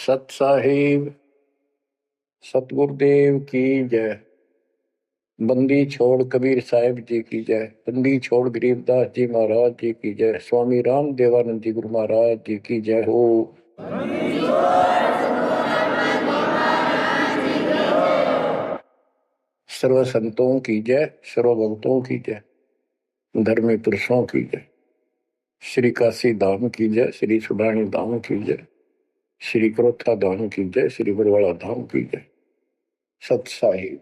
सत साहिब सतगुरुदेव की जय। बंदी छोड़ कबीर साहिब जी की जय। बंदी छोड़ गरीबदास जी महाराज जी की जय। स्वामी राम देवानंद जी गुरु महाराज जी की जय हो। सर्व संतों की जय, सर्व भक्तों की जय, धर्मी पुरुषों की जय। श्री काशी धाम की जय, श्री सुडानी धाम की जय, श्री क्रोथा धाम की जय, श्री बरवाड़ा धाम की जय। सत साहिब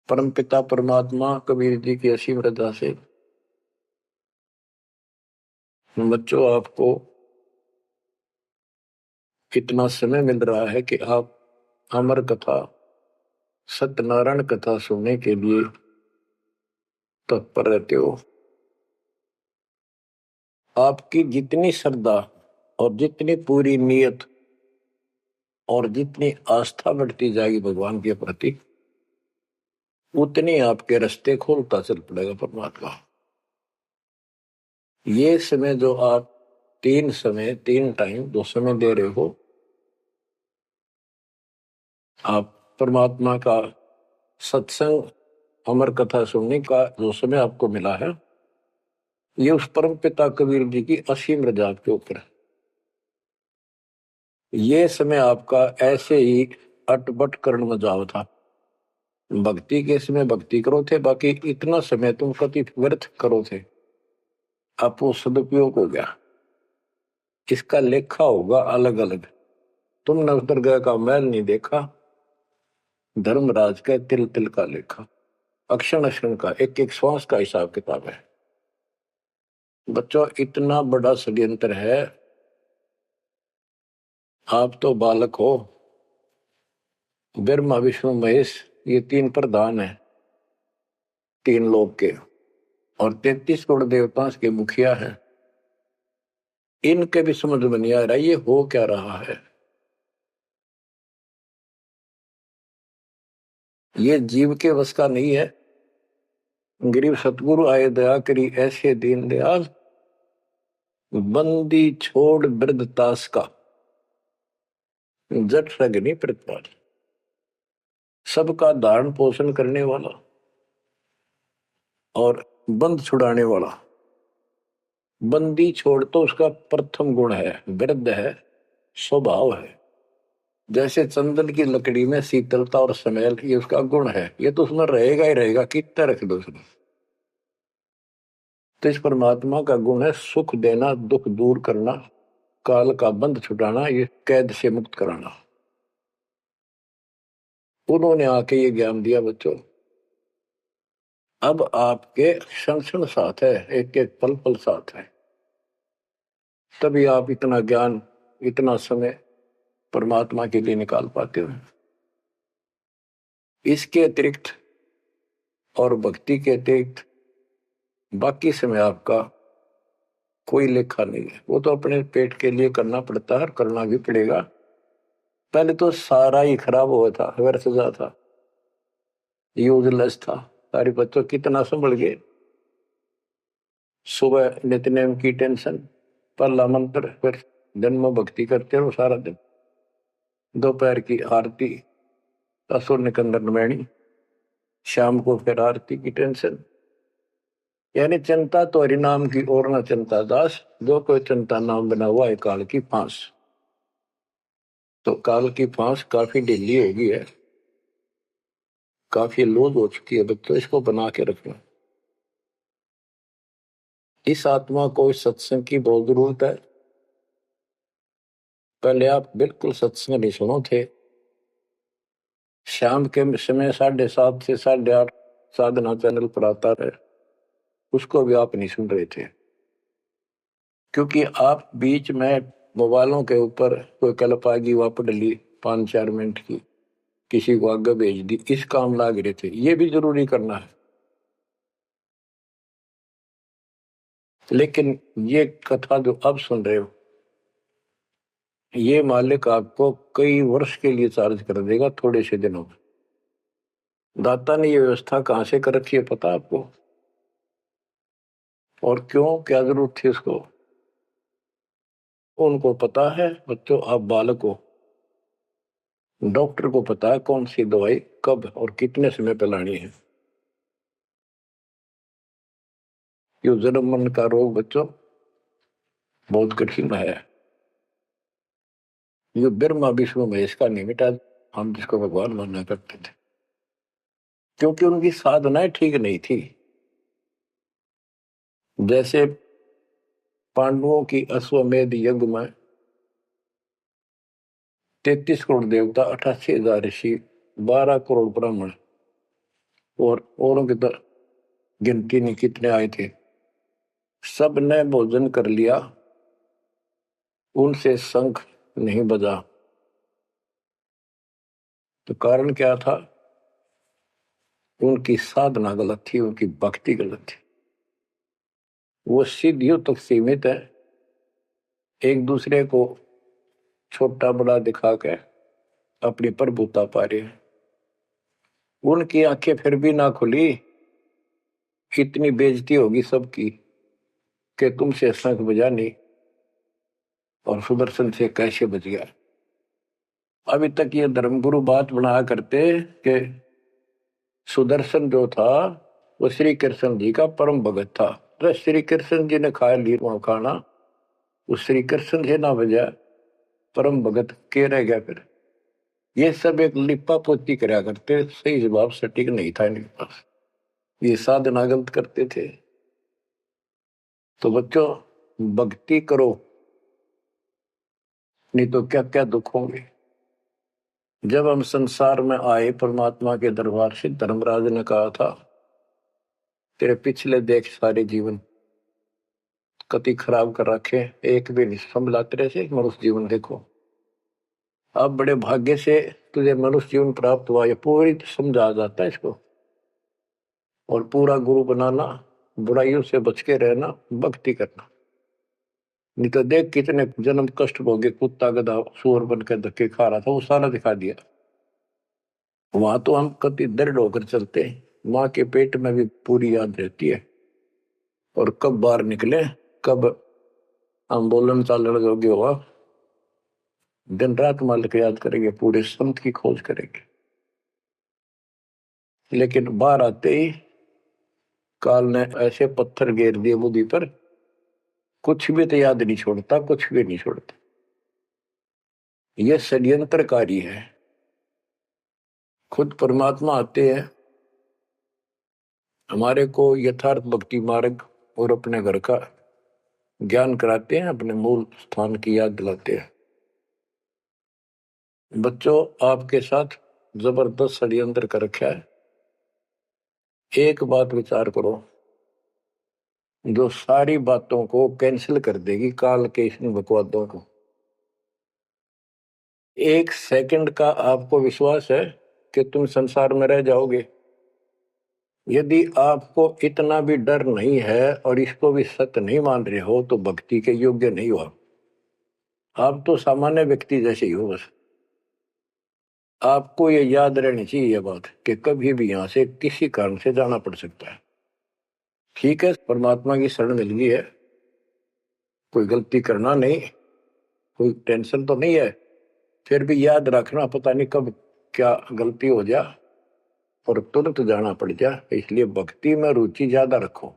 परम पिता परमात्मा कबीर जी की असीम रजा से बच्चों आपको कितना समय मिल रहा है कि आप अमर कथा सत्यनारायण कथा सुनने के लिए तत्पर रहते हो। आपकी जितनी श्रद्धा और जितनी पूरी नियत और जितनी आस्था बढ़ती जाएगी भगवान के प्रति, उतनी आपके रास्ते खोलता चल पड़ेगा परमात्मा। ये समय जो आप तीन टाइम दो समय दे रहे हो, आप परमात्मा का सत्संग अमर कथा सुनने का जो समय आपको मिला है, ये उस परम पिता कबीर जी की असीम रजा के ऊपर है। ये समय आपका ऐसे ही अटपट करण में जाओ था। भक्ति के समय भक्ति करो थे, बाकी इतना समय तुम कति व्यर्थ करो थे, आपको सदुपयोग हो गया। इसका लेखा होगा अलग अलग। तुमने उस दरगाह का मैल नहीं देखा, धर्मराज का तिल तिल का लेखा, अक्षण अक्षण का, एक एक श्वास का हिसाब किताब है। बच्चों इतना बड़ा षड्यंत्र है। आप तो बालक हो, ब्रह्मा विष्णु महेश ये तीन प्रधान है, तीन लोक के, और 33 करोड़ देवता के मुखिया है। इनके भी समझ में नहीं आ रहा ये हो क्या रहा है। ये जीव के वश का नहीं है। गरीब सतगुरु आए दया करी ऐसे दीन दयाल, बंदी छोड़ वृद्धतास का, जट रगनी प्रतिपाल। सबका धारण पोषण करने वाला और बंद छुड़ाने वाला। बंदी छोड़ तो उसका प्रथम गुण है, वृद्ध है, स्वभाव है। जैसे चंदन की लकड़ी में शीतलता और स्मेल, ये उसका गुण है, ये तो उसमें रहेगा ही रहेगा, कितना रख दो उसमें। तो इस परमात्मा का गुण है सुख देना, दुख दूर करना, काल का बंध छुटाना, ये कैद से मुक्त कराना। उन्होंने आके ये ज्ञान दिया बच्चों। अब आपके क्षण क्षण साथ है, एक एक पल पल साथ है, तभी आप इतना ज्ञान इतना समय परमात्मा के लिए निकाल पाते हो। इसके अतिरिक्त और भक्ति के अतिरिक्त बाकी समय आपका कोई लेखा नहीं है। वो तो अपने पेट के लिए करना पड़ता है, करना भी पड़ेगा। पहले तो सारा ही खराब हुआ था, व्यर्थ जा था, यूजलेस था। सारे बच्चों कितना संभल गए। सुबह नित्यनेम की टेंशन, पहला मंत्र, फिर जन्म भक्ति करते रहो सारा दिन, दोपहर की आरती, असुर निकंदन नमैनी, शाम को फिर आरती की टेंशन। यानी चिंता तो हरिनाम की और न चिंता दास, जो कोई चिंता नाम बना हुआ है काल की फांस। तो काल की फांस काफी ढीली हो गई है, काफी लूज हो चुकी है बच्चों, इसको बना के रखना। इस आत्मा को इस सत्संग की बहुत जरूरत है। पहले आप बिल्कुल सत्संग नहीं सुनो थे। शाम के समय 7:30 से 8:30 साधना चैनल पर आता है, उसको भी आप नहीं सुन रहे थे, क्योंकि आप बीच में मोबाइलों के ऊपर कोई कल्प आ गई, वापस डली 5-4 मिनट की, किसी को आगे भेज दी, इस काम लाग रहे थे। ये भी जरूरी करना है, लेकिन ये कथा जो अब सुन रहे हो, ये मालिक आपको कई वर्ष के लिए चार्ज कर देगा थोड़े से दिनों में। दाता ने ये व्यवस्था कहां से कर रखी है पता आपको? और क्यों, क्या जरूरत थी उसको? उनको पता है बच्चों, आप बालक हो, डॉक्टर को पता है कौन सी दवाई कब और कितने समय पे लानी है। ये जन्म मरण का रोग बच्चों बहुत कठिन है। ये ब्रह्मा विष्णु महेश का नहीं मिटा, हम जिसको भगवान माना करते थे, क्योंकि उनकी साधनाएं ठीक नहीं थी। जैसे पांडवों की अश्वमेध यज्ञ में 33 करोड़ देवता, 88,000 ऋषि, 12 करोड़ ब्राह्मण और औरों की तो गिनती नहीं कितने आए थे, सब ने भोजन कर लिया, उनसे शंख नहीं बजा। तो कारण क्या था? उनकी साधना गलत थी, उनकी भक्ति गलत थी। वो सिद्धियों तक सीमित है, एक दूसरे को छोटा बड़ा दिखा के अपनी प्रभुता पा रहे हैं। उनकी आंखें फिर भी ना खुली, इतनी बेइज्जती होगी सबकी कि तुमसे शंख बजा नहीं और सुदर्शन से कैसे बच गया। अभी तक ये धर्मगुरु बात बनाया करते कि सुदर्शन जो था वो श्री कृष्ण जी का परम भगत था, तो श्री कृष्ण जी ने खा लिया खाना, उस श्री कृष्ण से ना बजा, परम भगत के रह गया फिर। ये सब एक लिपा पोती कराया करते, सही जवाब सटीक नहीं था इनके पास, ये साधना गलत करते थे। तो बच्चों भक्ति करो, नहीं तो क्या क्या दुख होंगे। जब हम संसार में आए, परमात्मा के दरबार से धर्मराज ने कहा था, तेरे पिछले देख सारे जीवन कति खराब कर रखे, एक भी नहीं संभला तेरे से, मनुष्य जीवन देखो। अब बड़े भाग्य से तुझे मनुष्य जीवन प्राप्त हुआ, ये पूरी समझा जाता है इसको। और पूरा गुरु बनाना, बुराइयों से बच के रहना, भक्ति करना। नहीं तो देख कितने जन्म कष्ट भोगे, कुत्ता गधा सूअर बन के धक्के खा रहा था, वो सारा दिखा दिया। वहां तो हम कति दृढ़ होकर चलते हैं, माँ के पेट में भी पूरी याद रहती है, और कब बाहर निकले, कब हम बोलन चालन योग्य हुआ, दिन रात मालिक याद करेंगे, पूरे संत की खोज करेंगे। लेकिन बाहर आते ही काल ने ऐसे पत्थर घेर दिए बुद्धि पर, कुछ भी तो याद नहीं छोड़ता, कुछ भी नहीं छोड़ता। यह षड्यंत्रकारी है। खुद परमात्मा आते हैं, हमारे को यथार्थ भक्ति मार्ग और अपने घर का ज्ञान कराते हैं, अपने मूल स्थान की याद दिलाते हैं। बच्चों आपके साथ जबरदस्त षड्यंत्र कर रखा है। एक बात विचार करो, जो सारी बातों को कैंसिल कर देगी, काल के इन बकवादों को। एक सेकंड का आपको विश्वास है कि तुम संसार में रह जाओगे? यदि आपको इतना भी डर नहीं है और इसको भी सत्य नहीं मान रहे हो, तो भक्ति के योग्य नहीं हो आप तो सामान्य व्यक्ति जैसे ही हो। बस आपको ये याद रहनी चाहिए ये बात कि कभी भी यहां से किसी कारण से जाना पड़ सकता है। ठीक है, परमात्मा की शरण मिल गई है, कोई गलती करना नहीं, कोई टेंशन तो नहीं है, फिर भी याद रखना, पता नहीं कब क्या गलती हो जाए और तुरंत जाना पड़ जाए। इसलिए भक्ति में रुचि ज्यादा रखो,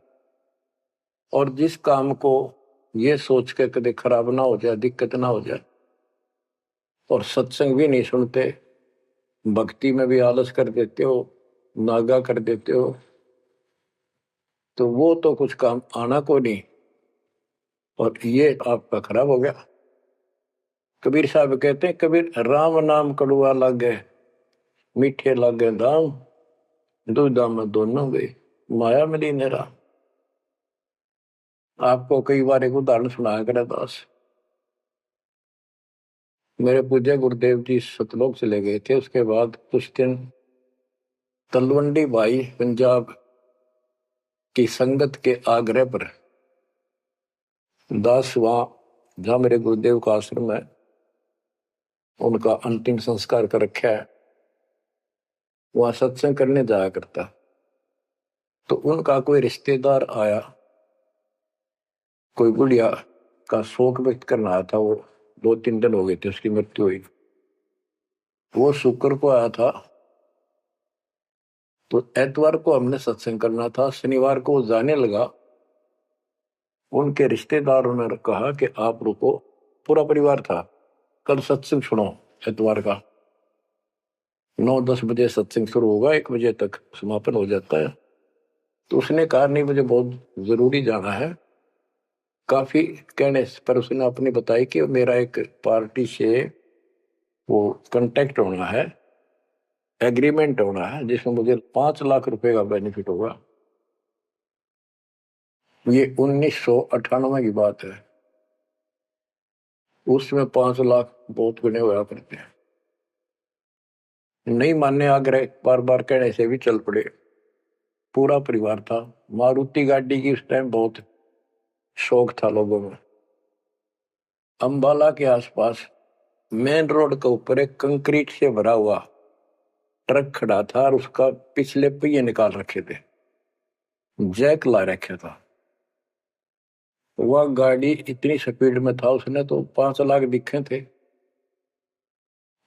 और जिस काम को ये सोच के कभी खराब ना हो जाए, दिक्कत ना हो जाए, और सत्संग भी नहीं सुनते, भक्ति में भी आलस कर देते हो, नागा कर देते हो, तो वो तो कुछ काम आना को नहीं, और ये आपका खराब हो गया। कबीर साहब कहते हैं, कबीर राम नाम कड़ुआ लागे, मीठे लागे दाम, दुविधा में दोनों गए, माया मिली नेरा। आपको कई बार एक उदाहरण सुनाया करे दास। मेरे पूज्य गुरुदेव जी सतलोक चले गए थे, उसके बाद कुछ दिन तलवंडी भाई पंजाब की संगत के आग्रह पर दास वहां, जहां मेरे गुरुदेव का आश्रम है, उनका अंतिम संस्कार कर रखा है, वहां सत्संग करने जाया करता। तो उनका कोई रिश्तेदार आया, कोई बुढ़िया का शोक व्यक्त करना आया था। वो 2-3 दिन हो गए थे उसकी मृत्यु हुई। वो शुक्र को आया था, तो एतवार को हमने सत्संग करना था। शनिवार को वो जाने लगा। उनके रिश्तेदारों ने कहा कि आप रुको, पूरा परिवार था, कल सत्संग सुनो एतवार का। 9-10 बजे सत्संग शुरू होगा, 1 बजे तक समापन हो जाता है। तो उसने कहा नहीं, मुझे बहुत जरूरी जाना है। काफी कहने पर उसने अपनी बताई कि मेरा एक पार्टी से वो कांटेक्ट होना है, एग्रीमेंट होना है, जिसमें मुझे 5 लाख रुपए का बेनिफिट होगा। ये 1998 की बात है। उसमें 5 लाख बहुत गुने हुआ करते हैं। नहीं मानने आग्रह बार बार कहने से भी चल पड़े। पूरा परिवार था। मारुति गाड़ी की उस टाइम बहुत शौक था लोगों में। अंबाला के आसपास मेन रोड के ऊपर एक कंक्रीट से भरा हुआ ट्रक खड़ा था और उसका पिछले पहिए निकाल रखे थे, जैक ला रखा था। वह गाड़ी इतनी स्पीड में था, उसने तो 5 लाख दिखे थे।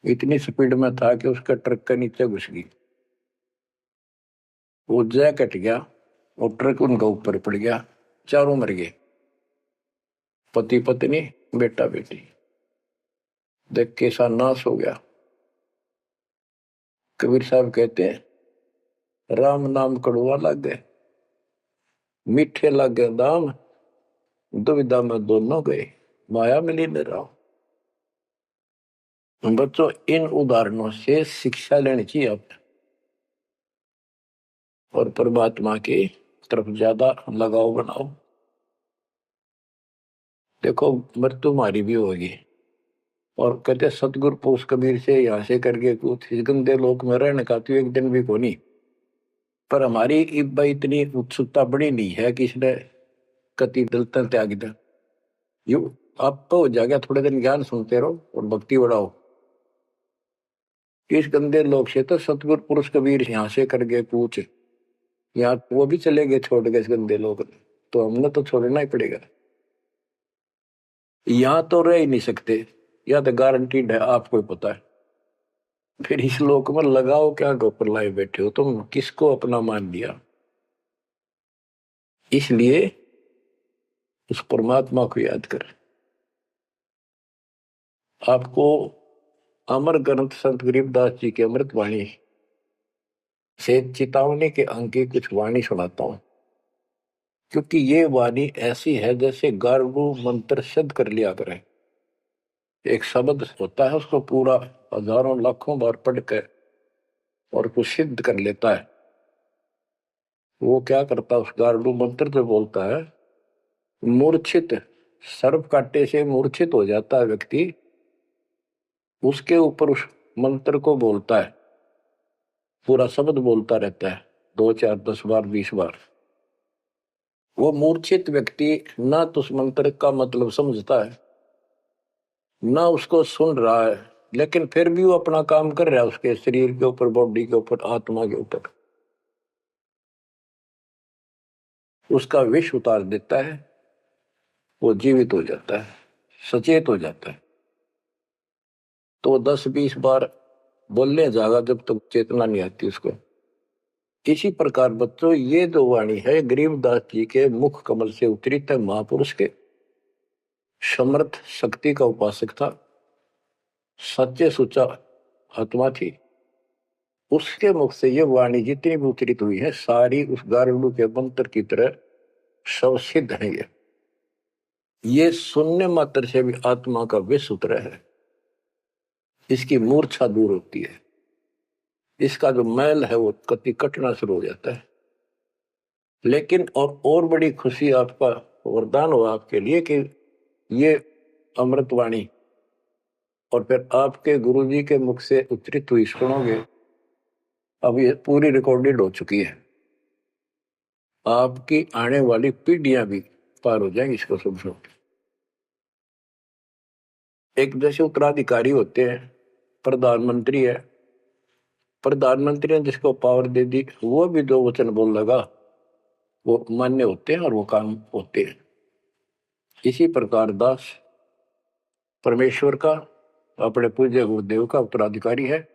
इतनी स्पीड में था कि उसका ट्रक के नीचे घुस गई। वो जैक कट गया और ट्रक उनका ऊपर पड़ गया। चारों मर गए, पति पत्नी बेटा बेटी। देख कैसा नाश हो गया। कबीर साहब कहते हैं, राम नाम कड़वा लग गए, मीठे लग गए दाम, दुविधा में दोनों गए, माया मिली न राम। बच्चों, इन उदाहरणों से शिक्षा लेनी चाहिए आप, और परमात्मा की तरफ ज्यादा लगाव बनाओ। देखो, मृत्यु हमारी भी होगी। और कहते सतगुरु पुरुष कबीर से यहाँ से करके कुछ इस गंदे लोक में रहने का तो एक दिन भी को नहीं। पर हमारी इतनी उत्सुकता बड़ी नहीं है कि इसने कति दलता त्याग दिया। यू आप तो हो जाएगा, थोड़े दिन ज्ञान सुनते रहो और भक्ति बढ़ाओ। इस गंदे लोग से तो सतगुरु पुरुष कबीर यहाँ से करके पूछ, यहाँ वो भी चले गए छोड़ के इस गंदे लोग, तो हमने तो छोड़ना ही पड़ेगा। यहाँ तो रह ही नहीं सकते, या तो गारंटीड है, आपको ही पता है। फिर इस लोक में लगाओ क्या, गोपर लाए बैठे हो तुम, किसको अपना मान लिया। इसलिए उस परमात्मा को याद कर। आपको अमर ग्रंथ संत गरीबदास जी की अमृत वाणी से चेतावनी के अंक की कुछ वाणी सुनाता हूं, क्योंकि ये वाणी ऐसी है जैसे गारगु मंत्र सिद्ध कर लिया करे। एक शब्द होता है, उसको पूरा हजारों लाखों बार पढ़ कर और कुछ सिद्ध कर लेता है। वो क्या करता है, उस गारडू मंत्र से बोलता है, मूर्छित सर्प काटे से मूर्छित हो जाता है व्यक्ति, उसके ऊपर उस मंत्र को बोलता है, पूरा शब्द बोलता रहता है 2, 4, 10 बार 20 बार। वो मूर्छित व्यक्ति ना तो उस मंत्र का मतलब समझता है, ना उसको सुन रहा है, लेकिन फिर भी वो अपना काम कर रहा है उसके शरीर के ऊपर, बॉडी के ऊपर, आत्मा के ऊपर। उसका विष उतार देता है, वो जीवित हो जाता है, सचेत हो जाता है। तो 10-20 बार बोलने जाएगा जब तक चेतना नहीं आती उसको। इसी प्रकार बच्चों, ये जो वाणी है गरीबदास जी के मुख कमल से उतरी था। महापुरुष के समर्थ शक्ति का उपासक था, सच्चे सुचा आत्मा थी। उसके मुख से ये वाणी जितनी भी उतरित हुई है, सारी उस गारुड़ के मंत्र की तरह सब सिद्ध है। ये सुनने मात्र से भी आत्मा का विष उतरा है, इसकी मूर्छा दूर होती है, इसका जो मैल है वो कति कटना शुरू हो जाता है। लेकिन और बड़ी खुशी आपका वरदान हो आपके लिए कि ये अमृतवाणी और फिर आपके गुरुजी के मुख से उच्चरित हुई सुनोगे। अब ये पूरी रिकॉर्डेड हो चुकी है, आपकी आने वाली पीढ़ियां भी पार हो जाएंगी इसको सुन सुन। एक जैसे उत्तराधिकारी होते हैं, प्रधानमंत्री है, प्रधानमंत्री ने जिसको पावर दे दी, वो भी जो वचन बोल लगा वो मान्य होते हैं और वो काम होते हैं। इसी प्रकार दास परमेश्वर का, अपने पूज्य गुरुदेव का उत्तराधिकारी है,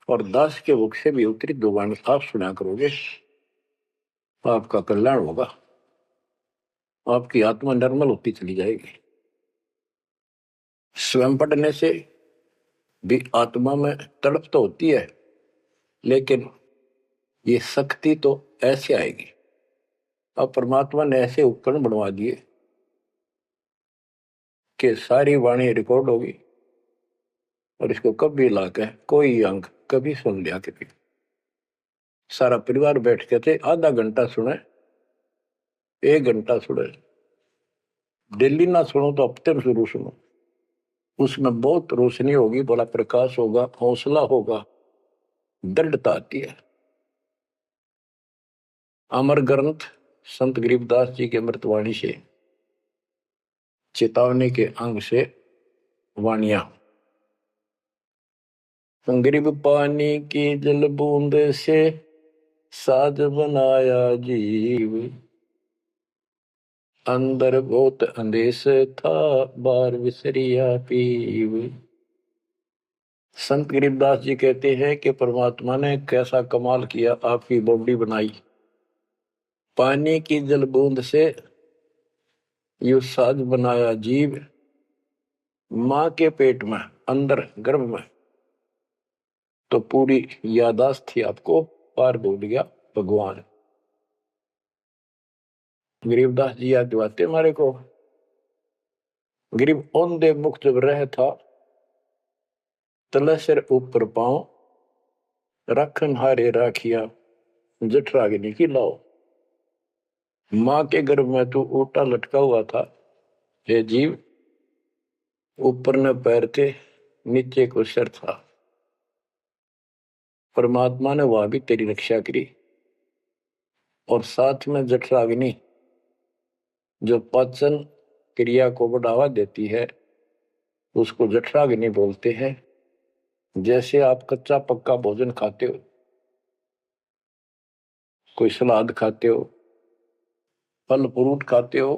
और दास के मुख से भी उत्तरी दो वाणी आप सुना करोगे, आपका कल्याण होगा, आपकी आत्मा निर्मल होती चली जाएगी। स्वयं पढ़ने से भी आत्मा में तड़प तो होती है, लेकिन ये शक्ति तो ऐसे आएगी। अब परमात्मा ने ऐसे उपकरण बनवा दिए कि सारी वाणी रिकॉर्ड होगी, और इसको कभी लाकर कोई अंक कभी सुन लिया कभी, सारा परिवार बैठ के थे, आधा घंटा सुने, 1 घंटा सुने, डेली ना सुनो तो हफ्ते में जरूर सुनो। उसमें बहुत रोशनी होगी, बड़ा प्रकाश होगा, हौसला होगा, दृढ़ता आती है। अमर ग्रंथ संत गरीबदास जी के अमृतवाणी से, चेतावनी के अंग से वाणियां। गरीब पानी की जल बूंद से साज बनाया जीव, अंदर बहुत अंदेश था बार विसरिया पीव। संत गरीबदास जी कहते हैं कि परमात्मा ने कैसा कमाल किया, आपकी बॉडी बनाई, पानी की जल बूंद से यू साज बनाया जीव, मां के पेट में अंदर गर्भ में तो पूरी यादाश्त थी आपको, पार बोल गया भगवान। गरीबदास जी याद दिवाते हमारे को, गरीब औंधे मुख जब रह था, तले सिर ऊपर पांव, रखन हारे राखिया जठराग्नि की लाओ। मां के गर्भ में तू उल्टा लटका हुआ था, हे जीव, ऊपर न पैर थे, नीचे को सिर था। परमात्मा ने वहां भी तेरी रक्षा करी, और साथ में जठराग्नि जो पाचन क्रिया को बढ़ावा देती है, उसको जठराग्नि बोलते हैं। जैसे आप कच्चा पक्का भोजन खाते हो, कोई सलाद खाते हो, फल फ्रूट खाते हो,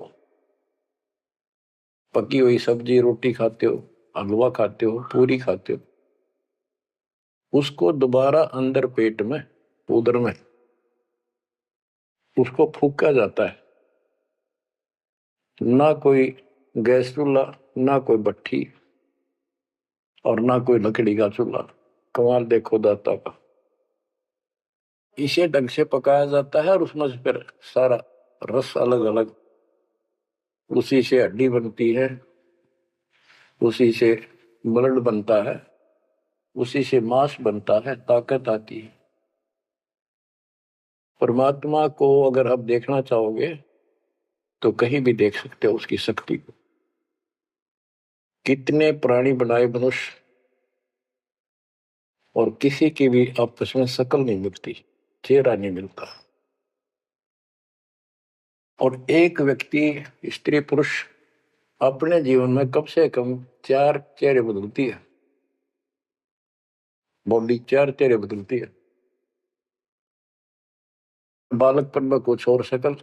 पकी हुई सब्जी रोटी खाते हो, हलवा खाते हो, पूरी खाते हो, उसको दोबारा अंदर पेट में, उदर में उसको फूका जाता है। ना कोई गैस चूल्हा, ना कोई भट्ठी, और ना कोई लकड़ी का चूल्हा। कमाल देखो दाता का, इसे ढंग से पकाया जाता है, और उसमें से फिर सारा रस अलग अलग, उसी से हड्डी बनती है, उसी से ब्लड बनता है, उसी से मांस बनता है, ताकत आती है। परमात्मा को अगर आप देखना चाहोगे तो कहीं भी देख सकते हो उसकी शक्ति को। कितने प्राणी बनाए मनुष्य, और किसी की भी आपस में शकल नहीं मिलती, चेहरा नहीं मिलता, और एक व्यक्ति, स्त्री पुरुष, अपने जीवन में कम से कम 4 चेहरे बदलती है, बॉडी 4 चेहरे बदलती है। बालकपन में कुछ और शकल,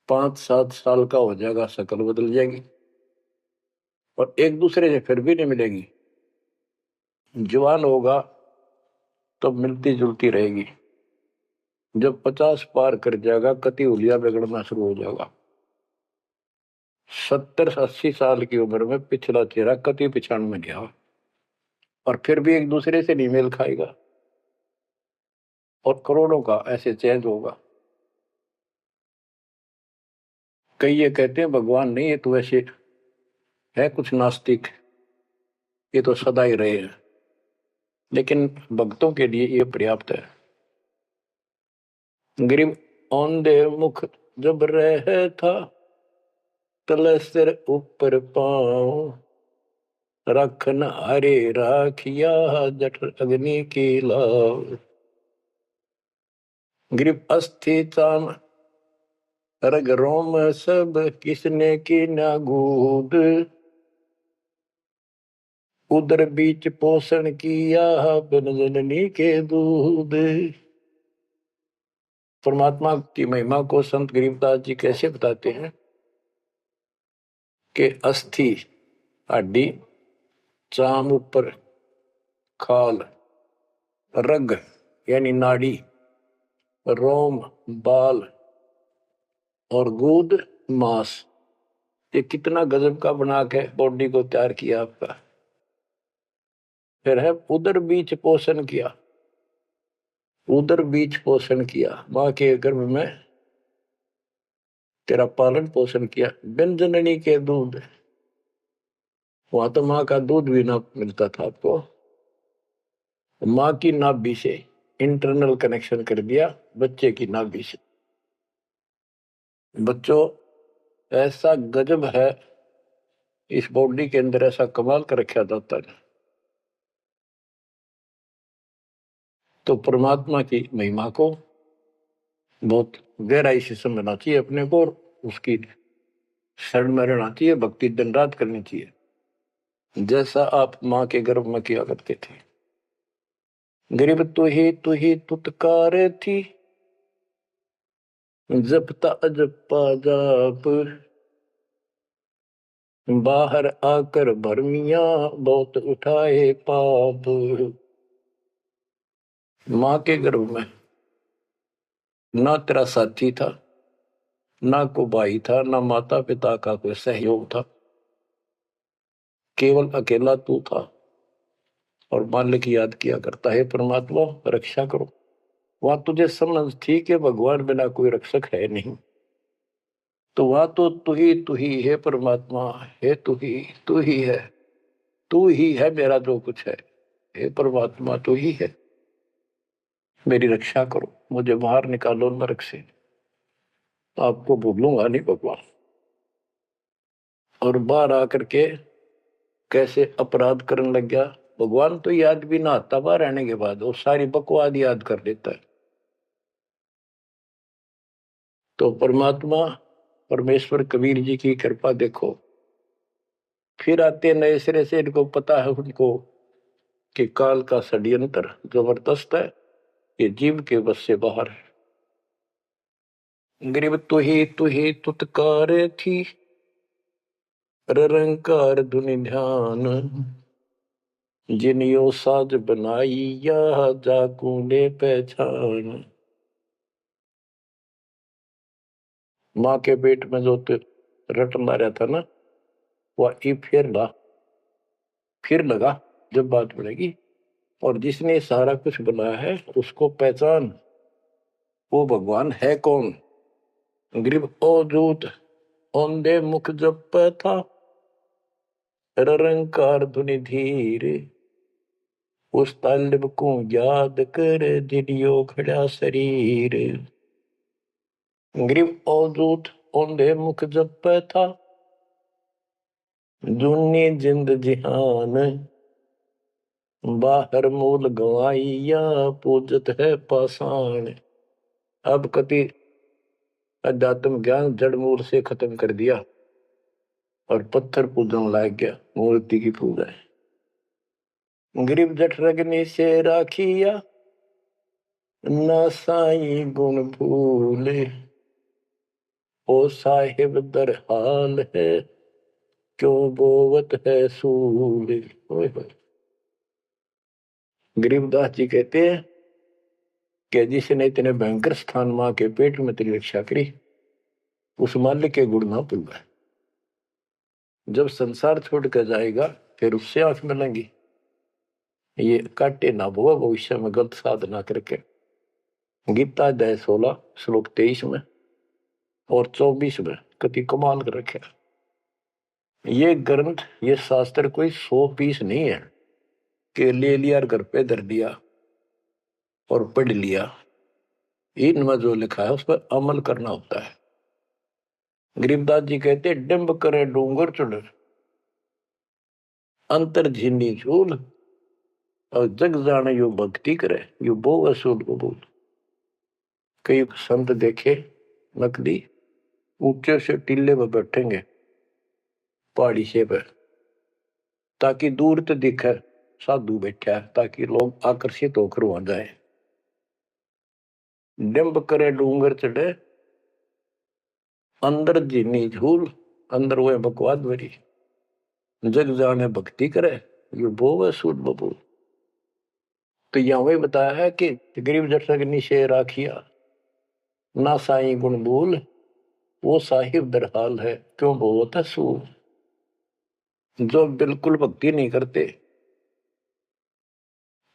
5-7 साल का हो जाएगा शकल बदल जाएगी, और एक दूसरे से फिर भी नहीं मिलेगी। जवान होगा तो मिलती जुलती रहेगी, जब 50 पार कर जाएगा कति हुलिया बिगड़ना शुरू हो जाएगा। 70-80 साल की उम्र में पिछला चेहरा कति पिछाड़ में गया, और फिर भी एक दूसरे से नहीं मेल खाएगा, और करोड़ों का ऐसे चेंज होगा। कई ये कहते हैं भगवान नहीं, ये तो ऐसे है कुछ नास्तिक, ये तो सदा ही रहे हैं, लेकिन भक्तों के लिए ये पर्याप्त है। गरीब औंधे मुख जब रह था, तले सिर ऊपर पांव, रखन हरे राखिया जठर अग्नि की लाव। गरीब अस्थि चाम रग रोम सब, किसने की ना गूद, उदर बीच पोषण किया बिन जननी के दूध। परमात्मा की महिमा को संत गरीबदास जी कैसे बताते हैं, के अस्थि हड्डी, चाम ऊपर खाल, रग यानी नाड़ी, रोम बाल और गूद मांस। ये कितना गजब का बना के बॉडी को तैयार किया आपका। फिर है उदर बीच पोषण किया, उदर बीच पोषण किया, माँ के गर्भ में तेरा पालन पोषण किया। व्यंजननी के दूध, वहां तो माँ का दूध भी ना मिलता था आपको, माँ की नाभि से इंटरनल कनेक्शन कर दिया बच्चे की नाभि से। बच्चों ऐसा गजब है इस बॉडी के अंदर, ऐसा कमाल कर रखा जाता है। तो परमात्मा की महिमा को बहुत गहराई से समझना चाहिए अपने को, और उसकी शरण में रहना चाहिए, भक्ति दिन रात करनी चाहिए, जैसा आप माँ के गर्भ में किया करते थे। गरीब तू ही तुतकार थी, जपता अजपा जाप, बाहर आकर भरमिया बहुत उठाए पाप। माँ के गर्भ में ना तेरा साथी था, ना को भाई था, ना माता पिता का कोई सहयोग था, केवल अकेला तू था। और मालिक याद किया करता है, परमात्मा रक्षा करो। वहां तुझे समझ थी कि भगवान बिना कोई रक्षक है नहीं, तो वहां तो तू ही है परमात्मा, है तू ही है मेरा जो कुछ है। हे परमात्मा तू ही है, मेरी रक्षा करो, मुझे बाहर निकालो नरक से, आपको भूलूंगा नहीं भगवान। और बाहर आकर के कैसे अपराध करने लग गया भगवान, तो याद भी ना आता बाहर रहने के बाद, वो सारी बकवाद याद कर देता है। तो परमात्मा परमेश्वर कबीर जी की कृपा देखो, फिर आते नए सिरे से, इनको पता है उनको कि काल का षड्यंत्र जबरदस्त है, ये जीव के बस से बाहर है। गरीब तू ही तुतकार थी, रंकार धुनि ध्यान, जिनियो साज बनाई या जाकू ने पहचान। माँ के पेट में जो रट मारा था ना, वह फिर लगा जब बात बढ़ेगी, और जिसने सारा कुछ बनाया है उसको पहचान, वो भगवान है कौन। गरीब अवधूत औंधे मुख जप था, रंकार धुनि धीर, उस तालिब को याद कर दिलियो खड़ा शरीर। गरीब अवधूत औंधे मुख जप था, दुनी जिंद जिहान, बाहर मूल गवाइया पूजत है पाषाण। अब कति अध्यात्म ज्ञान जड़ मूल से खत्म कर दिया और पत्थर पूजन लाग गया, मूर्ति की पूजा है। गरीब जठ रगनी से राखिया, ना साई गुण भूले, ओ साहिब दर हाल है, क्यों बोवत है सूल। गरीबदास जी कहते हैं कि जिसने इतने भयंकर स्थान मां के पेट में तेरी रक्षा करी, उस मालिक के गुण ना भूल। जब संसार छोड़ कर जाएगा फिर उससे आंख मिलेंगी, ये काटे ना भुआ भविष्य में गलत साधना करके। गीता अध्याय 16 श्लोक 23 में और 24 में कति कमाल कर रखे। ये ग्रंथ, ये शास्त्र कोई 100 पीस नहीं है कि ले लिया और घर पे धर दिया और पढ़ लिया। इनमें जो लिखा है उस पर अमल करना होता है। गरीबदास जी कहते डिंब करे डूंगर चढ़, अंतर झीनी झूल, और जग जाने यो भक्ति करे, यो बो असूल कबूल। कई संत देखे नकली ऊंचे से टीले में बैठेंगे पहाड़ी से पे, ताकि दूर तो दिखे साधु बैठा है, ताकि लोग आकर्षित होकर वहां जाए। डिंब करे डूंगर चढ़े, अंदर जीनी झूल, अंदर वो है बकवाद भरी। जग जाने भक्ति करे ये वो है सूट बबू। तो यहाँ वही बताया है कि गरीब जटक निशे राखिया ना साई गुण बोल वो साहिब दरहाल है क्यों बहुत है सूर। जो बिल्कुल भक्ति नहीं करते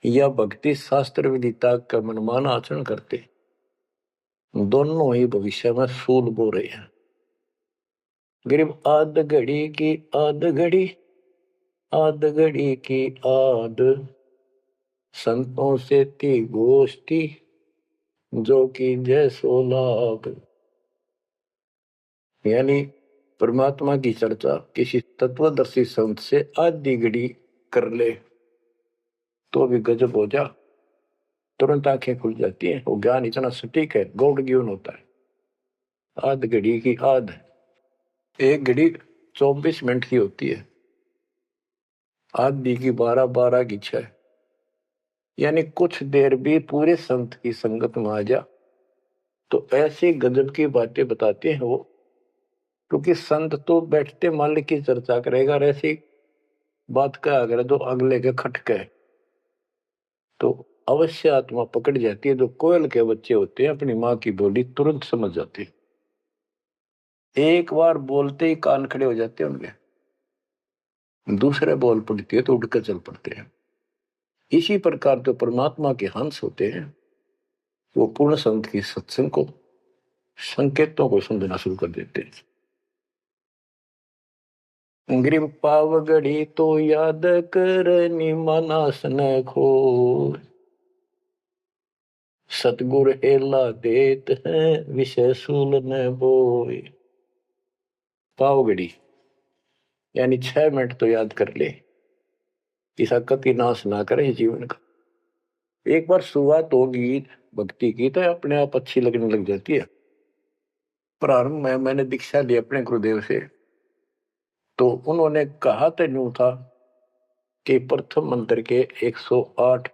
या भक्ति शास्त्र विदिता का मनमाना आचरण करते, दोनों ही भविष्य में सूल बो रहे हैं। गरीब आध घड़ी की आध घड़ी आध घड़ी की आध संतों से थी गोष्ठी जो कि जय सो लाभ। यानी परमात्मा की चर्चा किसी तत्वदर्शी संत से आधी घड़ी कर ले तो भी गजब हो जा, तुरंत आंखें खुल जाती हैं। वो ज्ञान इतना सटीक है, गॉड गिवन होता है। आध घड़ी की आध, एक घड़ी 24 मिनट की होती है, आधी की 12 की 6, यानी कुछ देर भी पूरे संत की संगत में आ जा तो ऐसी गजब की बातें बताते हैं वो। क्योंकि संत तो बैठते मालिक की चर्चा करेगा और ऐसी बात का अगर जो अगले के खटके तो अवश्य आत्मा पकड़ जाती है। जो कोयल के बच्चे होते हैं अपनी माँ की बोली तुरंत समझ जाते हैं, एक बार बोलते ही कान खड़े हो जाते हैं उनके, दूसरे बोल पड़ती है तो उठकर चल पड़ते हैं। इसी प्रकार जो परमात्मा के हंस होते हैं वो पूर्ण संत की सत्संग को संकेतों को समझना शुरू कर देते हैं। ग्रीव पावगढ़ी तो याद कर निमानास न खो सतगुर हेला देत है विषय सूल न बोए। पावगढ़ी यानी 6 मिनट तो याद कर ले, इसका कति नाश ना करे जीवन का। एक बार शुरुआत होगी भक्ति की तो अपने आप अच्छी लगने लग जाती है। प्रारंभ में मैंने दीक्षा ली अपने गुरुदेव से, तो उन्होंने कहा तो यूं था कि प्रथम मंत्र के 108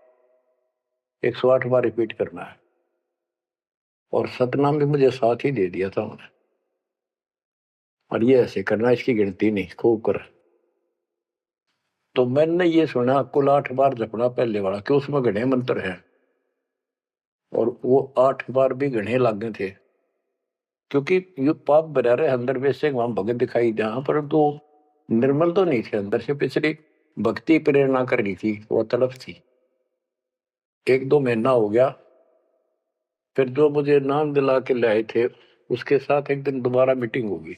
बार रिपीट करना है, और सतनाम भी मुझे साथ ही दे दिया था उन्होंने, और ये ऐसे करना, इसकी गिनती नहीं, खूब कर। तो मैंने ये सुना कुल 8 बार जपना पहले वाला, कि उसमें घने मंत्र हैं और वो 8 बार भी घने लागे थे। क्योंकि ये पाप भरा रहे अंदर वैसे वहां भगत दिखाई जहां पर तो निर्मल तो नहीं थे, अंदर से पिछली भक्ति प्रेरणा कर रही थी, वो तड़प थी। 1-2 महीना हो गया, फिर जो मुझे नाम दिला के ले आए थे उसके साथ एक दिन दोबारा मीटिंग होगी।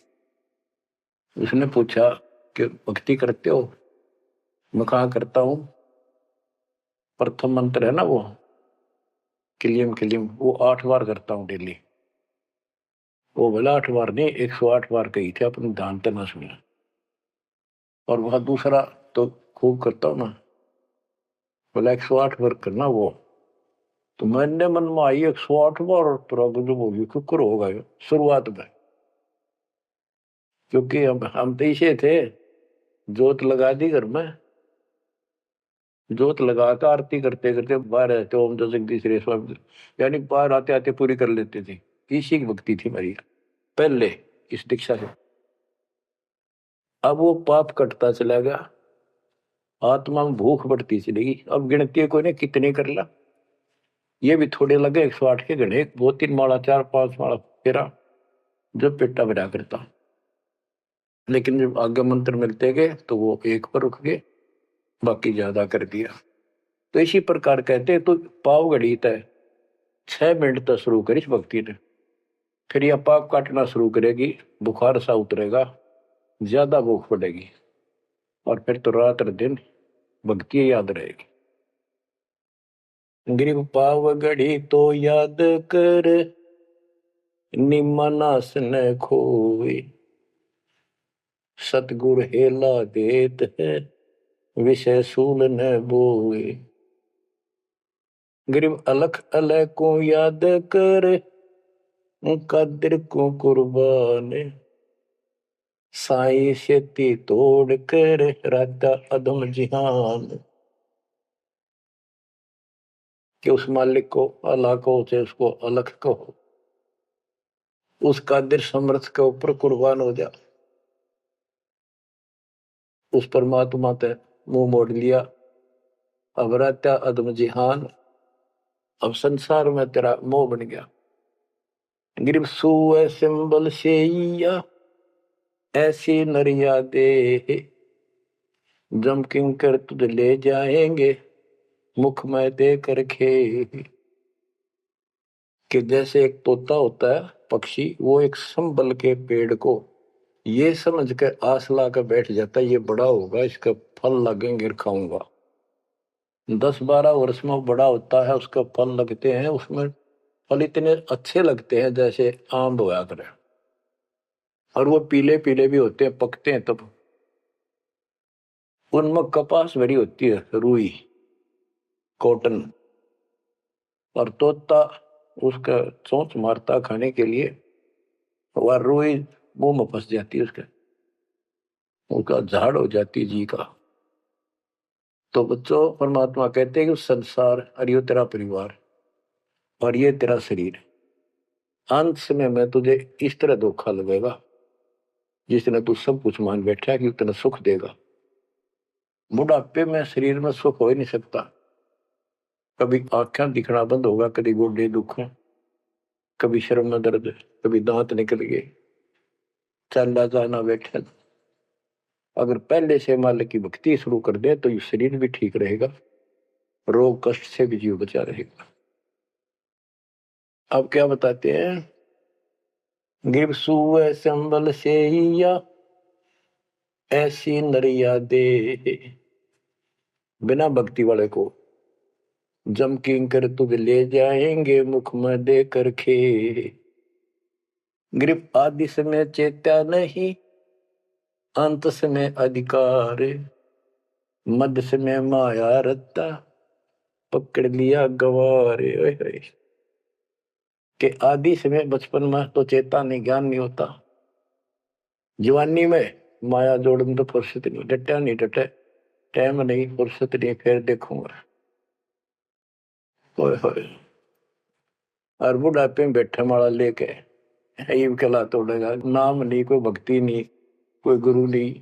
उसने पूछा कि भक्ति करते हो? मैं कहा करता हूं। प्रथम मंत्र है ना वो किलियम किलियम, वो 8 बार करता हूँ डेली। वो बोला 8 बार नहीं, 108 बार कही थे, अपने ध्यान तो ना सुना। और वह दूसरा तो खूब करता हूँ ना, बोला 108 बार करना वो। तो मैंने मन में आई 108 बार, और तुरा जो होगी शुक्र होगा शुरुआत में। क्योंकि हम तो इसे थे, जोत लगा दी घर में, जोत लगा कर आरती करते करते बाहर आते ओम जो जगदीश रे स्वामी, यानी बाहर आते आते पूरी कर लेते थे। इसी की भक्ति थी मेरी पहले इस दीक्षा से। अब वो पाप कटता चला गया, आत्मा में भूख बढ़ती चलेगी। अब गिनती कोई ने कितने कर ला, ये भी थोड़े लगे 108 के गणे, 2-3 माला 4-5 माला फेरा जब पेटा भरा करता। लेकिन जब आगे मंत्र मिलते गए तो वो एक पर रुक गए, बाकी ज्यादा कर दिया। तो इसी प्रकार कहते तो पाव घड़ी तय 6 मिनट तक शुरू करी भक्ति ने, फिर यह पाप काटना शुरू करेगी, बुखार सा उतरेगा, ज्यादा भूख पड़ेगी, और फिर तो रात और दिन भक्ति याद रहेगी। ग्रीव पाव घड़ी तो याद कर निमनास न खोए सतगुर हेला देत है विषय सूल न बोए। ग्रीव अलख अलह को याद कर कदर को कुर्बान साई शेती तोड़ कर राता अधम जिहान। कि उस मालिक को अल्लाह को चाहे उसको अलख कहो, उस कादिर समर्थ के ऊपर कुर्बान हो जा। उस परमात्मा ते मुंह मोड़ लिया, अब रहता अदम जिहान, अब संसार में तेरा मोह बन गया। गिरब सुए सिंबल शेया ऐसी नरिया दे, जम किंकर तुझ ले जाएंगे मुख में दे कर खे। कि जैसे एक तोता होता है पक्षी, वो एक संबल के पेड़ को ये समझ के आस ला कर बैठ जाता है, ये बड़ा होगा, इसका फल लगेंगे खाऊंगा। 10-12 वर्ष में बड़ा होता है, उसका फल लगते हैं, उसमें फल इतने अच्छे लगते हैं जैसे आम होया करे, और वो पीले पीले भी होते हैं, पकते हैं तब। उनमें कपास भरी होती है, रुई, कॉटन, और तोता उसका चोंच मारता खाने के लिए, वह रुई मुंह में फंस जाती है, उसका झाड़ हो जाती जी का। तो बच्चों, परमात्मा कहते हैं कि संसार और ये तेरा परिवार और ये तेरा शरीर, अंत समय में तुझे इस तरह धोखा लगेगा जिसने तू सब कुछ मान बैठा है कि उतना सुख देगा। बुढ़ापे में शरीर में सुख हो ही नहीं सकता। कभी आंखें दिखना बंद होगा, कभी गोडे दुख, कभी शर्म में दर्द, कभी दांत निकल गए, चलना जाना बैठा। अगर पहले से मालिक की भक्ति शुरू कर दे तो ये शरीर भी ठीक रहेगा, रोग कष्ट से भी जीव बचा रहेगा। अब क्या बताते हैं, गिर सुए संबल से या ऐसी नरिया दे, बिना भक्ति वाले को जम किंकर तुझ ले जाएंगे मुख में दे कर खे। ग्रिप आदि समय चेत्या नहीं, अंत समय अधिकार, मध्य समय माया रत्ता, पकड़ लिया गवारे। के आदि समय बचपन में तो चेता नहीं, ज्ञान नहीं होता, जवानी में माया जोड़न तो फुर्सत नहीं, डटा नहीं डटे, टाइम नहीं, फुर्सत नहीं, फिर देखूंगा। होए और बुढ़ापे में बैठे माला लेके ये कला तोड़ेगा, नाम नहीं, कोई भक्ति नहीं, कोई गुरु नहीं।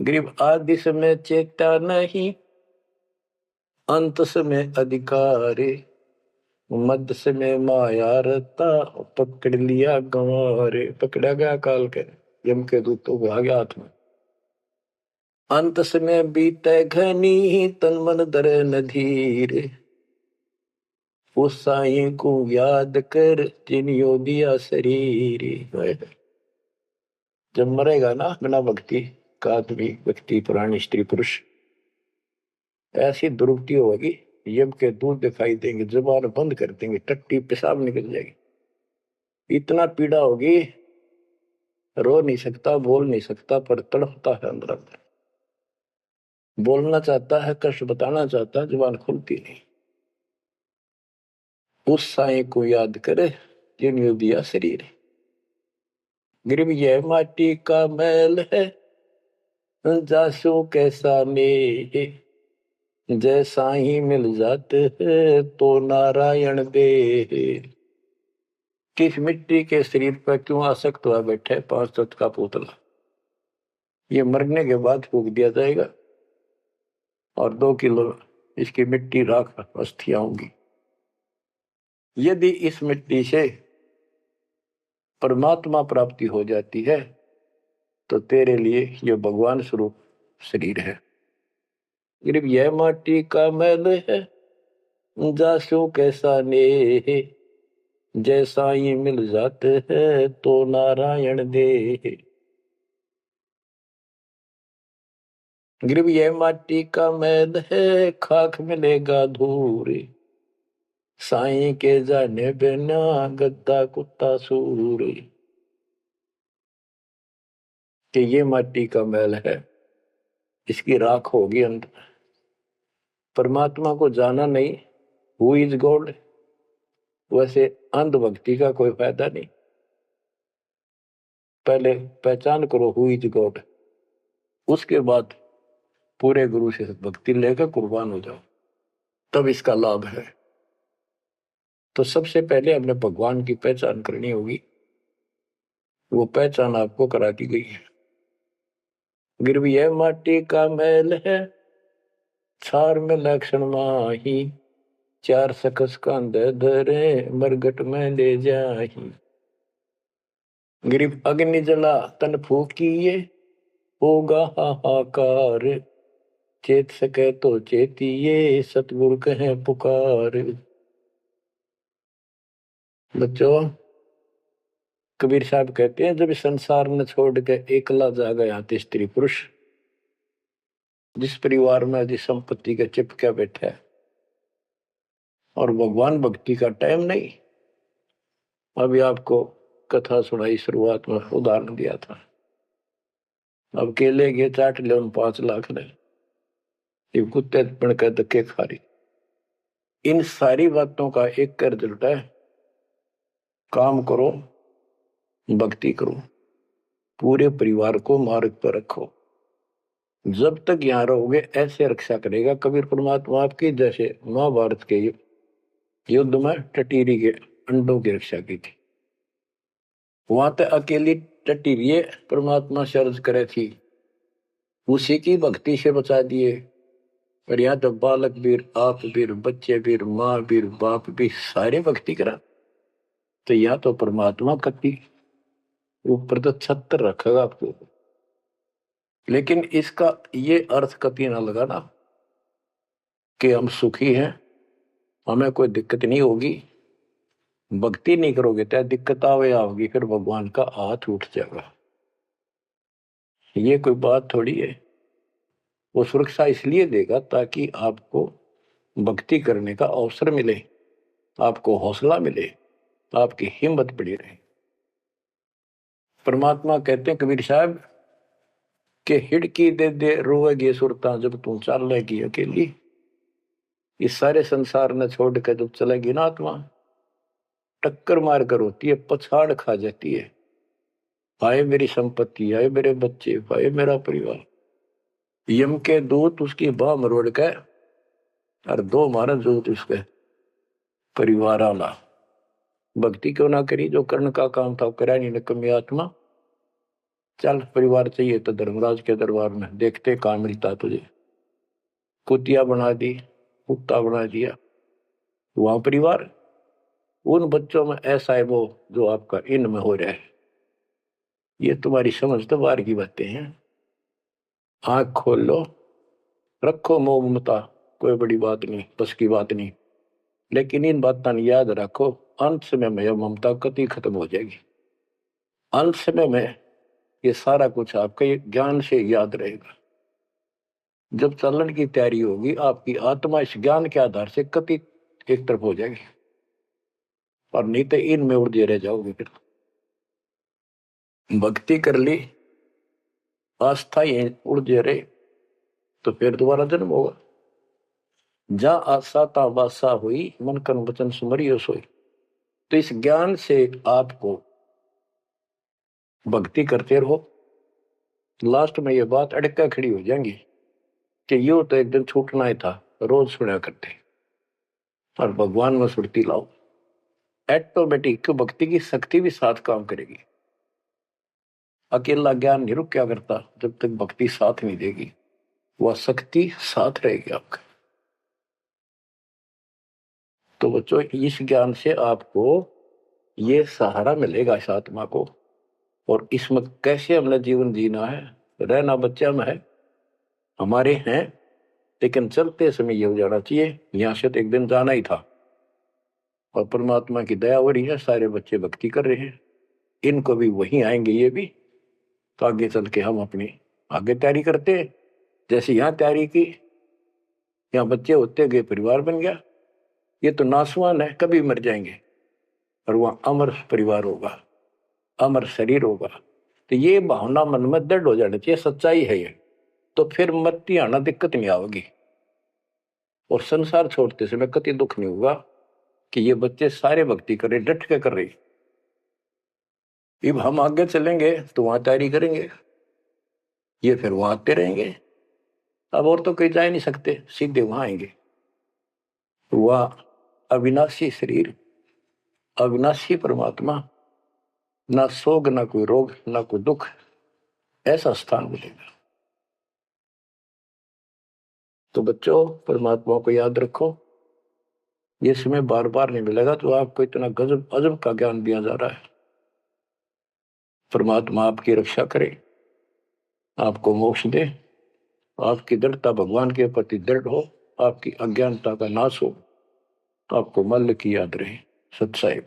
गरीब आदि समय चेता नहीं, अंत समय अधिकारी, मध्य समय माया रता, पकड़ लिया गंवारे। पकड़ा गया काल के यम के दूतों को आ गया हाथ में। अंत समय बीते घनी, तन मन दरे नधीर, उस साई को याद कर जिनियो दिया शरीर। जब मरेगा ना बिना भक्ति का आदमी, व्यक्ति, प्राणी, स्त्री, पुरुष, ऐसी दुर्गति होगी, यम के दूध दिखाई देंगे, जुबान बंद कर देंगे, टट्टी पेशाब निकल जाएगी, इतना पीड़ा होगी, रो नहीं सकता, बोल नहीं सकता, पर तड़पता है अंदर अंदर, बोलना चाहता है, कष्ट बताना चाहता है, जुबान खुलती नहीं। उस साई को याद करे जिन्होंने दिया शरीर। गिरब यह माटी का मैल है, जासू कैसा ने, जैसा ही मिल जाते है तो नारायण दे। किस मिट्टी के शरीर पर क्यों आसक्त हुआ बैठे 5 तत्व का पुतला, ये मरने के बाद फूक दिया जाएगा और 2 किलो इसकी मिट्टी राख अस्थियां होंगी। यदि इस मिट्टी से परमात्मा प्राप्ति हो जाती है तो तेरे लिए ये भगवान स्वरूप शरीर है। सिर्फ यह माटी का मैल है, जासू कैसा ने, जैसा ही मिल जाते हैं तो नारायण दे। गिरब यह माटी का मैल है, खाक मिलेगा धूर, साईं के जाने बिना गद्दा कुत्ता सूर। कि ये माटी का मैल है, इसकी राख होगी अंदर। परमात्मा को जाना नहीं, हु इज गॉड, वैसे अंधभक्ति का कोई फायदा नहीं। पहले पहचान करो हु इज गॉड, उसके बाद पूरे गुरु से भक्ति लेकर कुर्बान हो जाओ, तब इसका लाभ है। तो सबसे पहले हमने भगवान की पहचान करनी होगी, वो पहचान आपको करा दी गई है। गिरवी है माटी का मैल है, छार में लक्षण माही, चार सकस कांधे धरे, मरगट में ले जाही। गिरिव अग्नि जला तन फूकिए, होगा हाहाकार, चेत सके तो चेतिए, सतगुरु कहे पुकार। बच्चों, कबीर साहब कहते हैं, जब संसार न छोड़ के एकला जा गया तो स्त्री पुरुष, जिस परिवार में जिस संपत्ति का चिपका बैठा है और भगवान भक्ति का टाइम नहीं। अभी आपको कथा सुनाई, शुरुआत में उदाहरण दिया था। अब केले के चाट ले 5 लाख ले, ये कुत्ते बन के धक्के खा रही। इन सारी बातों का एक कर रिजल्ट है, काम करो, भक्ति करो, पूरे परिवार को मार्ग पर रखो। जब तक यहां रहोगे ऐसे रक्षा करेगा कबीर परमात्मा आपकी, जैसे महाभारत के युद्ध में टटीरी के अंडों की रक्षा की थी। वहां तक अकेली टटीरी परमात्मा शर्ज करे थी, उसी की भक्ति से बचा दिए। और यहाँ तो बालक वीर, आप वीर, बच्चे वीर, माँ वीर, बाप भी सारे भक्ति करा। तो यहाँ तो परमात्मा कति ऊपर तो छत्र रखेगा आपको। लेकिन इसका ये अर्थ कभी ना लगाना कि हम सुखी हैं, हमें कोई दिक्कत नहीं होगी। भक्ति नहीं करोगे तो दिक्कत आओगी, फिर भगवान का हाथ उठ जाएगा। ये कोई बात थोड़ी है। वो सुरक्षा इसलिए देगा ताकि आपको भक्ति करने का अवसर मिले, आपको हौसला मिले, आपकी हिम्मत बढ़ी रहे। परमात्मा कहते हैं कबीर साहब के हिड़की दे दे रोएगी सुरता, जब तू चलेगी अकेली। इस सारे संसार ने छोड़ कर जब चलेगी ना आत्मा, टक्कर मार कर होती है, पछाड़ खा जाती है। आए मेरी संपत्ति, आए मेरे बच्चे, आए मेरा परिवार। यम के दूत उसकी बाह मरोड़ के और 2 मारा दूत उसके परिवार आला। भक्ति क्यों ना करी, जो कर्ण का काम था करा नहीं, निकम्मी आत्मा। चल परिवार चाहिए तो धर्मराज के दरबार में देखते कहां मिलता तुझे। कुतिया बना दी, कुत्ता बना दिया। वहां परिवार, उन बच्चों में ऐसा है वो जो आपका इनमें हो रहा है। ये तुम्हारी समझ तो बाहर की बातें हैं। आंख खोल लो, रखो मोह ममता, कोई बड़ी बात नहीं, बस की बात नहीं। लेकिन इन बातों याद रखो, अंत समय में यह ममता कति खत्म हो जाएगी। अंत समय में ये सारा कुछ आपके ज्ञान से याद रहेगा। जब चलन की तैयारी होगी, आपकी आत्मा इस ज्ञान के आधार से कति एक तरफ हो जाएगी, और नहीं तो इनमें उलझे रह जाओगे। फिर भक्ति कर ली, आस्था ये उलझे रहे, तो फिर दोबारा जन्म होगा। जा आशा ता वासा हुई, मन कर्म वचन सुमरियो सोई। तो इस ज्ञान से आपको भक्ति करते रहो। लास्ट में ये बात अड़का खड़ी हो जाएंगी कि यो तो एक दिन छूटना ही था, रोज सुना करते। और भगवान में सुरती लाओ, ऑटोमेटिक भक्ति की शक्ति भी साथ काम करेगी। अकेला ज्ञान नहीं रुक क्या करता, जब तक भक्ति साथ नहीं देगी, वह शक्ति साथ रहेगी आपका। तो बच्चों, इस ज्ञान से आपको ये सहारा मिलेगा इस आत्मा को। और इसमें कैसे हमने जीवन जीना है, रहना बच्चा में है, हमारे हैं, लेकिन चलते समय ये हो जाना चाहिए यहां से तो एक दिन जाना ही था। और परमात्मा की दया हो रही है, सारे बच्चे भक्ति कर रहे हैं, इनको भी वहीं आएंगे ये भी। तो आगे चल के हम अपनी आगे तैयारी करते हैं। जैसे यहाँ तैयारी की, यहाँ बच्चे होते गए, परिवार बन गया। ये तो नासवान है, कभी मर जाएंगे, और वहां अमर परिवार होगा, अमर शरीर होगा। तो ये भावना मन में दृढ़ हो जानी चाहिए, सच्चाई है ये। तो फिर मरती आना दिक्कत नहीं आवेगी, और संसार छोड़ते समय कति दुख नहीं होगा कि ये बच्चे सारे भक्ति कर रहे, डट के कर रहे। अब हम आगे चलेंगे तो वहां तैयारी करेंगे, ये फिर वहां आते रहेंगे। अब और तो कहीं जा नहीं सकते, सीधे वहां आएंगे। वह अविनाशी शरीर, अविनाशी परमात्मा, ना सोग, ना कोई रोग, ना कोई दुख, ऐसा स्थान मिलेगा। तो बच्चों, परमात्मा को याद रखो। ये समय बार बार नहीं मिलेगा, तो आपको इतना गजब अजब का ज्ञान दिया जा रहा है। परमात्मा आपकी रक्षा करे, आपको मोक्ष दे, आपकी दृढ़ता भगवान के प्रति दृढ़ हो, आपकी अज्ञानता का नाश हो, आपको मल्ल की याद रहे। सत साहिब।